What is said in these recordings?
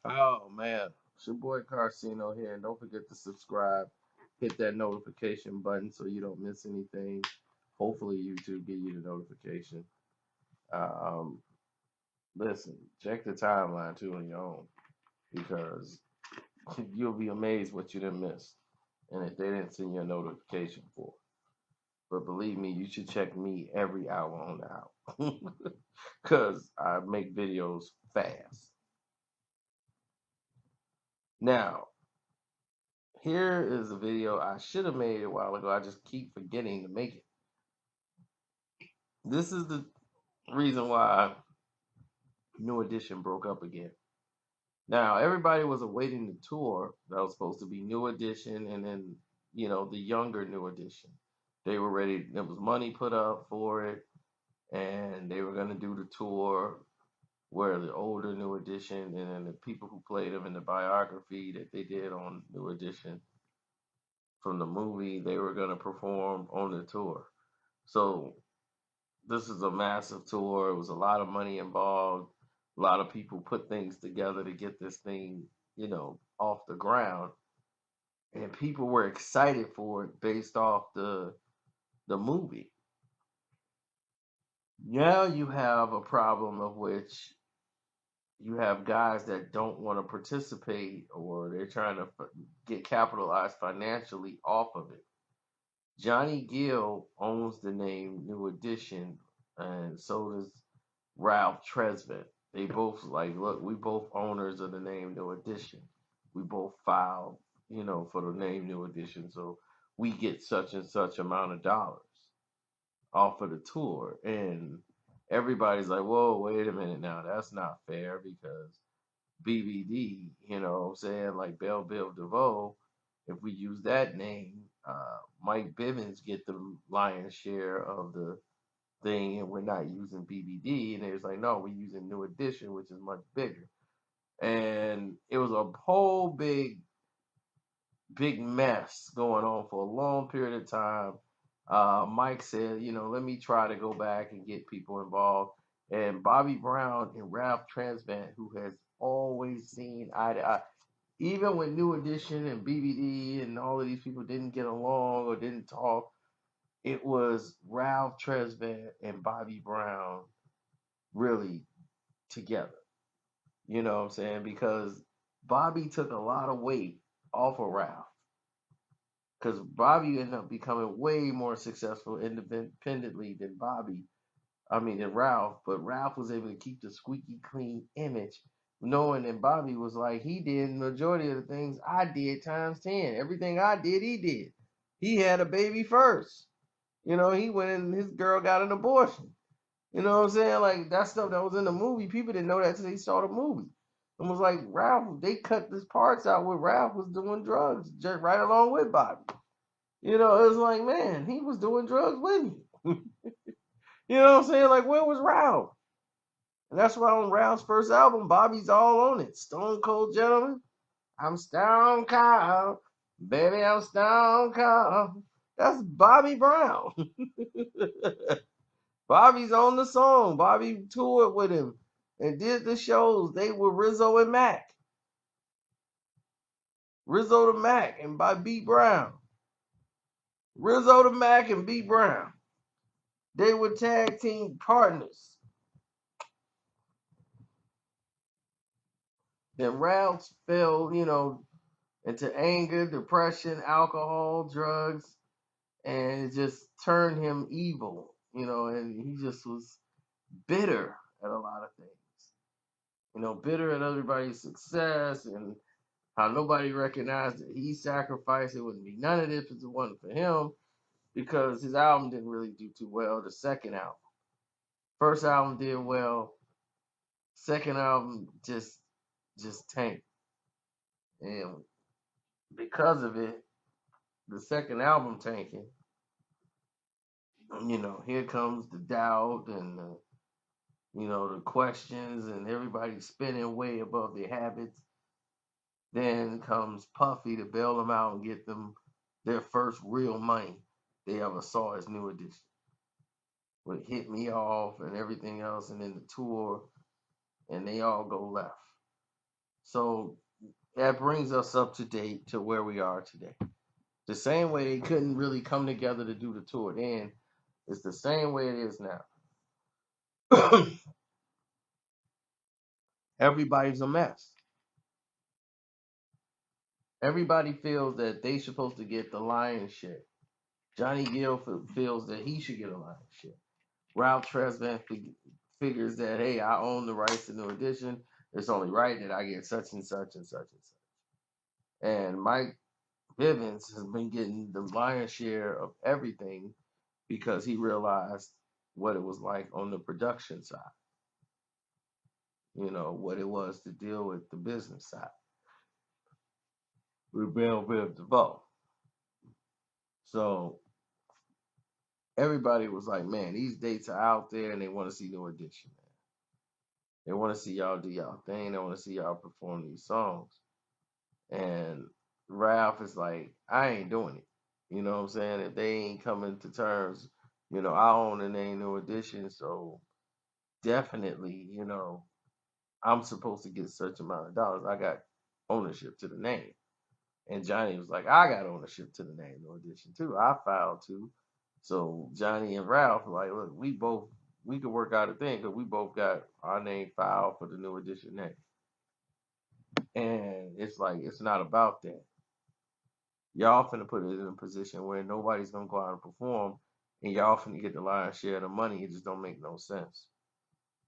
Oh man, it's your boy Carcino here, and don't forget to subscribe. Hit that notification button so you don't miss anything. Hopefully, YouTube give you the notification. Um, Listen, check the timeline too on your own because you'll be amazed what you done missed, and if they didn't send you a notification for. But believe me, you should check me every hour on the hour because I make videos fast. Now, here is a video I should have made a while ago. I just keep forgetting to make it. This is the reason why New Edition broke up again. Now, everybody was awaiting the tour that was supposed to be New Edition and then, the younger New Edition. They were ready, there was money put up for it, and they were going to do the tour where the older New Edition and then the people who played them in the biography that they did on New Edition from the movie, they were going to perform on the tour. So this is a massive tour. It was a lot of money involved. A lot of people put things together to get this thing, off the ground. And people were excited for it based off the movie. Now you have a problem of which you have guys that don't want to participate or they're trying to get capitalized financially off of it. Johnny Gill owns the name New Edition, and so does Ralph Tresvant. They both like, look, we both owners of the name New Edition. We both filed, for the name New Edition, so we get such and such amount of dollars off of the tour. And everybody's like, whoa, wait a minute now, that's not fair because BBD, what I'm saying, like Belle Biv DeVoe, if we use that name, Mike Bivens get the lion's share of the thing, and we're not using BBD. And it's like, no, we're using New Edition, which is much bigger. And it was a whole big mess going on for a long period of time. Mike said, let me try to go back and get people involved. And Bobby Brown and Ralph Transvant, who has always seen eye to eye, even when New Edition and BBD and all of these people didn't get along or didn't talk, it was Ralph Tresvant and Bobby Brown really together. You know what I'm saying? Because Bobby took a lot of weight off of Ralph. Because Bobby ended up becoming way more successful independently than Ralph. But Ralph was able to keep the squeaky clean image, knowing that Bobby was like, he did majority of the things I did times 10. Everything I did, he did. He had a baby first. He went and his girl got an abortion. You know what I'm saying? Like that stuff that was in the movie, people didn't know that until they saw the movie. And was like, Ralph, they cut these parts out where Ralph was doing drugs just right along with Bobby. It was like, man, he was doing drugs with me. You know what I'm saying? Like, where was Ralph? And that's why on Ralph's first album, Bobby's all on it. Stone Cold Gentleman. I'm Stone Cold. Baby, I'm Stone Cold. That's Bobby Brown. Bobby's on the song. Bobby toured with him and did the shows. They were Rizzo and Mac. Rizzo to Mac and by B Brown. Rizzo to Mac and B Brown. They were tag team partners. Then Ralph fell, into anger, depression, alcohol, drugs, and it just turned him evil, and he just was bitter at a lot of things. Bitter at everybody's success and how nobody recognized that he sacrificed. It wouldn't be none of this if it wasn't for him because his album didn't really do too well. The second album, first album did well. Second album just tanked, and because of it, the second album tanking. Here comes the doubt and the questions and everybody spinning way above their habits. Then comes Puffy to bail them out and get them their first real money they ever saw as New Edition. With Hit Me Off and everything else, and then the tour, and they all go left. So that brings us up to date to where we are today. The same way they couldn't really come together to do the tour then, it's the same way it is now. Everybody's a mess. Everybody feels that they supposed to get the lion's share. Johnny Gill feels that he should get a lion's share. Ralph Tresvant figures that, hey, I own the rights to New Edition. It's only right that I get such and such and such and such. And Mike Bivens has been getting the lion's share of everything because he realized what it was like on the production side, what it was to deal with the business side with Bell Biv DeVoe. So everybody was like, man, these dates are out there and they want to see New Edition, man. They want to see y'all do y'all thing. They want to see y'all perform these songs. And Ralph is like, I ain't doing it. You know what I'm saying? If they ain't coming to terms, I own the name New Edition, so definitely, I'm supposed to get such amount of dollars. I got ownership to the name. And Johnny was like, I got ownership to the name New Edition too. I filed too. So Johnny and Ralph were like, look, we could work out a thing because we both got our name filed for the New Edition name. And it's like, it's not about that. Y'all finna put it in a position where nobody's gonna go out and perform, and y'all finna get the lion's share of the money. It just don't make no sense.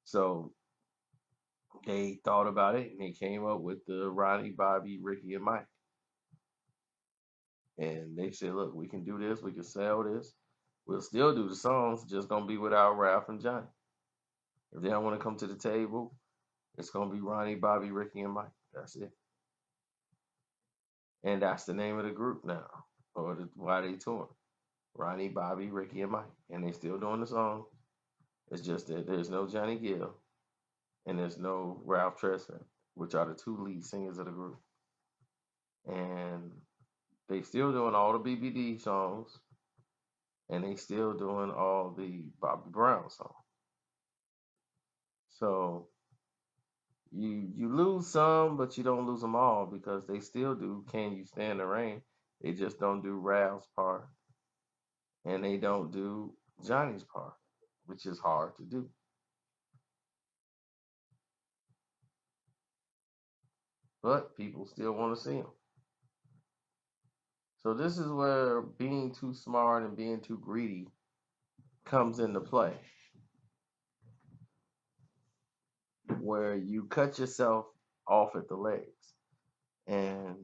So they thought about it and they came up with the Ronnie, Bobby, Ricky, and Mike. And they said, look, we can do this, we can sell this. We'll still do the songs, just gonna be without Ralph and Johnny. If they don't want to come to the table, it's gonna be Ronnie, Bobby, Ricky, and Mike. That's it. And that's the name of the group now, or why they tour. Ronnie, Bobby, Ricky, and Mike. And they still doing the song. It's just that there's no Johnny Gill and there's no Ralph Tresvant, which are the two lead singers of the group. And they still doing all the BBD songs, and they still doing all the Bobby Brown songs. So you lose some, but you don't lose them all because they still do Can You Stand the Rain. They just don't do Ralph's part, and they don't do Johnny's part, which is hard to do. But people still want to see them. So this is where being too smart and being too greedy comes into play, where you cut yourself off at the legs and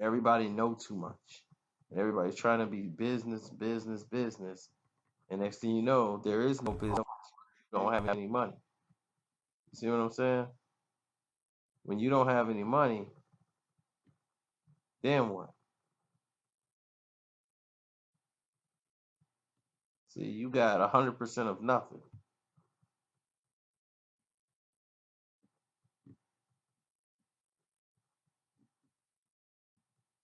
everybody know too much. And everybody's trying to be business, business, business. And next thing you know, there is no business. You don't have any money. You see what I'm saying? When you don't have any money, then what? See, you got 100% of nothing.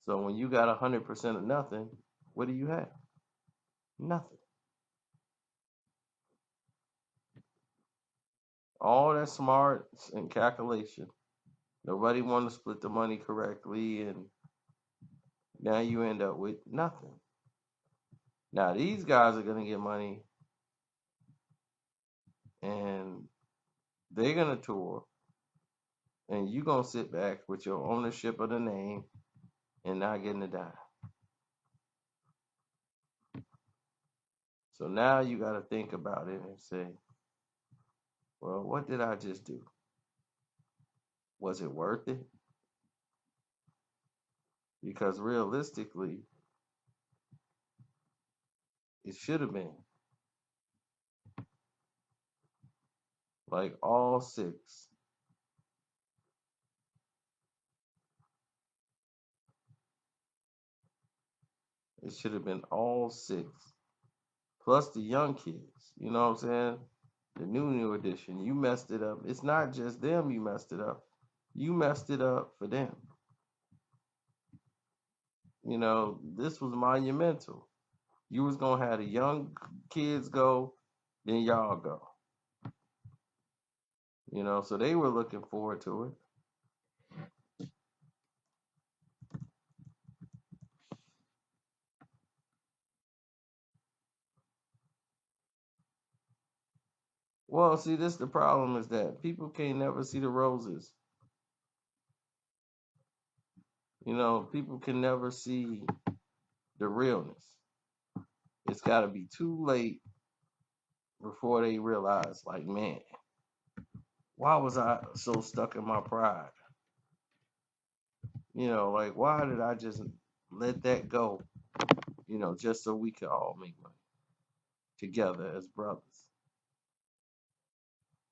So when you got 100% of nothing, what do you have? Nothing. All that smarts and calculation. Nobody want to split the money correctly, and now you end up with nothing. Now these guys are gonna get money, and they're gonna tour, and you gonna sit back with your ownership of the name and not getting a dime. So now you got to think about it and say, well, what did I just do? Was it worth it? Because realistically, it should have been. Like all six. It should have been all six. Plus the young kids. You know what I'm saying? The new edition. You messed it up. It's not just them you messed it up. You messed it up for them. This was monumental. You was gonna have the young kids go, then y'all go. So they were looking forward to it. Well, see, this the problem is that people can't never see the roses. You know, people can never see the realness. It's got to be too late before they realize, like, man, why was I so stuck in my pride? You know, like, why did I just let that go? You know, just so we could all make money together as brothers.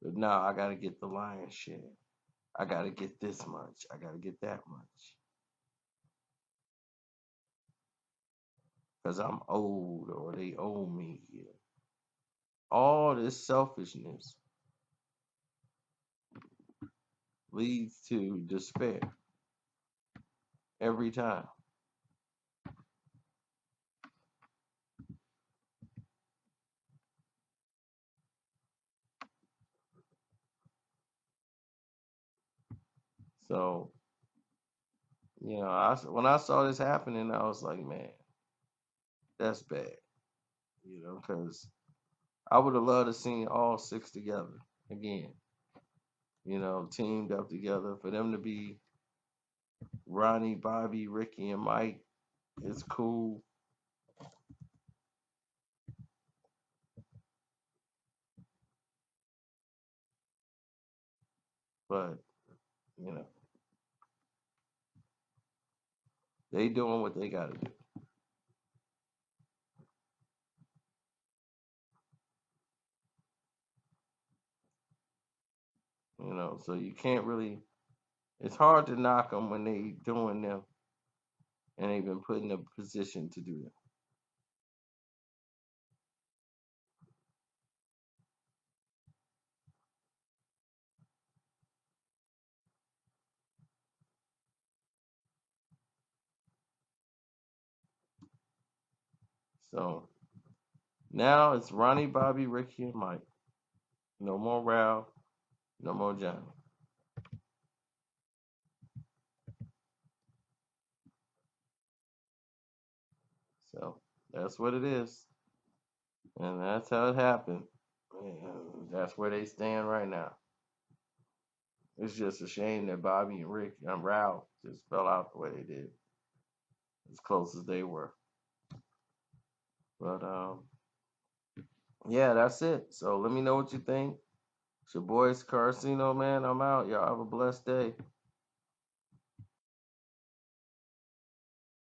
But now I got to get the lion's share. I got to get this much. I got to get that much. Because I'm old or they owe me. All this selfishness leads to despair every time. So, you know, when I saw this happening, I was like, man, that's bad. You know, because I would have loved to seen all six together again. You know, teamed up together for them to be Ronnie, Bobby, Ricky, and Mike. It's cool, but you know, they doing what they got to do. You know, so you can't really. It's hard to knock them when they doing them, and they've been put in a position to do them. So now it's Ronnie, Bobby, Ricky, and Mike. No more Ralph. No more Johnny. So that's what it is, and that's how it happened. And that's where they stand right now. It's just a shame that Bobby and Rick and Ralph just fell out the way they did, as close as they were. But yeah, that's it. So let me know what you think. It's your boy's Carcino, man. I'm out. Y'all have a blessed day.